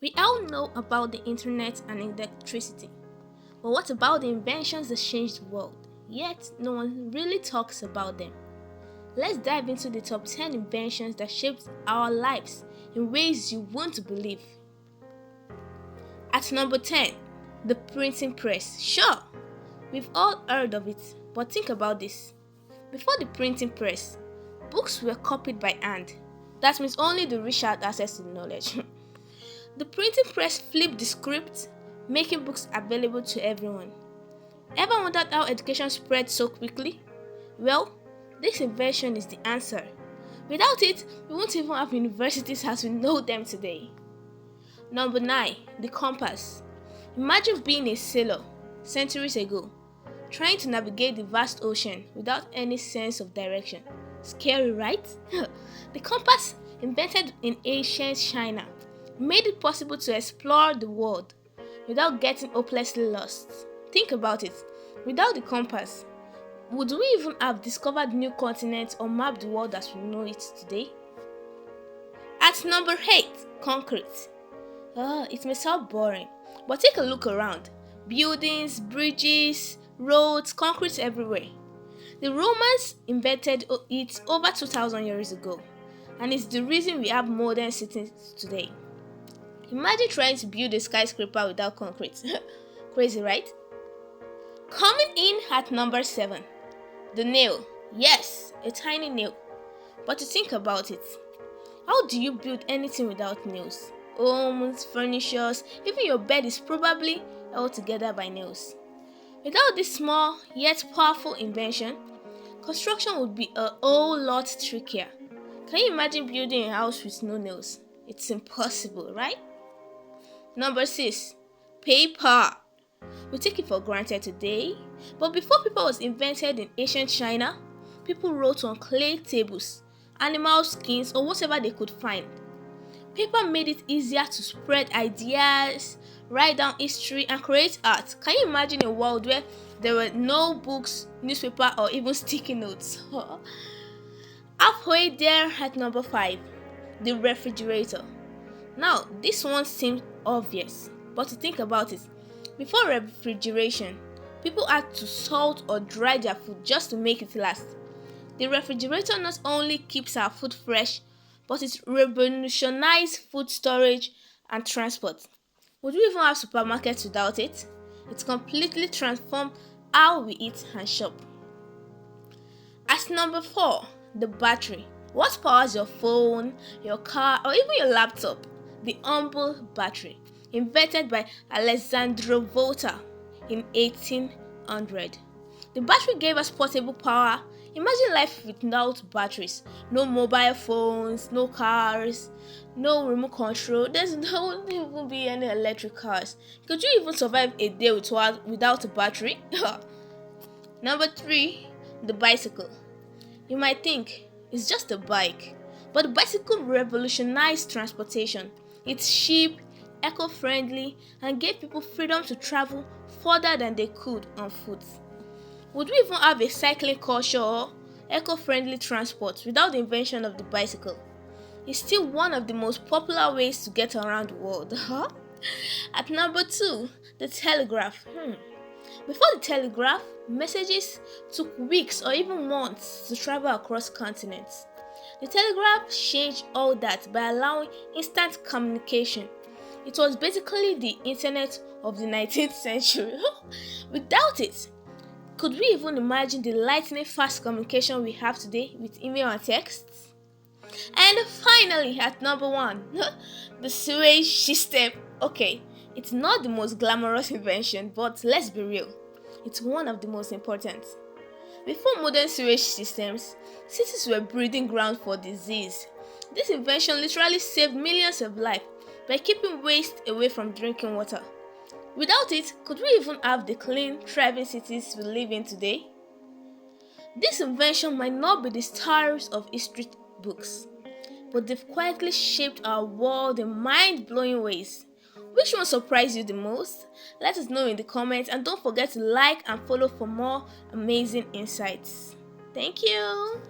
We all know about the internet and electricity, but what about the inventions that changed the world? Yet, no one really talks about them. Let's dive into the top 10 inventions that shaped our lives in ways you won't believe. At number 10, the printing press. Sure, we've all heard of it, but think about this. Before the printing press, books were copied by hand. That means only the rich had access to the knowledge. The printing press flipped the script, making books available to everyone. Ever wondered how education spread so quickly? Well, this invention is the answer. Without it, we won't even have universities as we know them today. Number 9, the compass. Imagine being a sailor centuries ago, trying to navigate the vast ocean without any sense of direction. Scary, right? The compass, invented in ancient China, made it possible to explore the world without getting hopelessly lost. Think about it. Without the compass, would we even have discovered new continents or mapped the world as we know it today? At number 8, concrete. It may sound boring, but take a look around. Buildings, bridges, roads, concrete everywhere. The Romans invented it over 2,000 years ago, and it's the reason we have modern cities today. Imagine trying to build a skyscraper without concrete. Crazy, right? Coming in at number 7, the nail. Yes, a tiny nail. But to think about it, how do you build anything without nails? Homes, furniture, even your bed is probably held together by nails. Without this small yet powerful invention, construction would be a whole lot trickier. Can you imagine building a house with no nails? It's impossible, right? Number 6, paper. We take it for granted today, but before paper was invented in ancient China, people wrote on clay tables, animal skins, or whatever they could find. Paper made it easier to spread ideas, write down history, and create art. Can you imagine a world where there were no books, newspaper, or even sticky notes? Halfway there at number 5, the refrigerator. Now, this one seems obvious, but to think about it, before refrigeration, people had to salt or dry their food just to make it last. The refrigerator not only keeps our food fresh, but it revolutionized food storage and transport. Would we even have supermarkets without it? It completely transformed how we eat and shop. At number 4, the battery. What powers your phone, your car, or even your laptop? The humble battery, invented by Alessandro Volta in 1800. The battery gave us portable power. Imagine life without batteries. No mobile phones, no cars, no remote control. There won't even be any electric cars. Could you even survive a day without a battery? Number 3, the bicycle. You might think it's just a bike, but the bicycle revolutionized transportation. It's cheap, eco-friendly, and gave people freedom to travel further than they could on foot. Would we even have a cycling culture or eco-friendly transport without the invention of the bicycle? It's still one of the most popular ways to get around the world. At number 2, the telegraph. Before the telegraph, messages took weeks or even months to travel across continents. The telegraph changed all that by allowing instant communication. It was basically the internet of the 19th century. Without it, could we even imagine the lightning fast communication we have today with email and texts? And finally, at number 1, the sewage system. Okay, it's not the most glamorous invention, but let's be real, it's one of the most important. Before modern sewage systems, cities were breeding ground for disease. This invention literally saved millions of lives by keeping waste away from drinking water. Without it, could we even have the clean, thriving cities we live in today? This invention might not be the stars of history books, but they've quietly shaped our world in mind-blowing ways. Which one surprised you the most? Let us know in the comments, and don't forget to like and follow for more amazing insights. Thank you.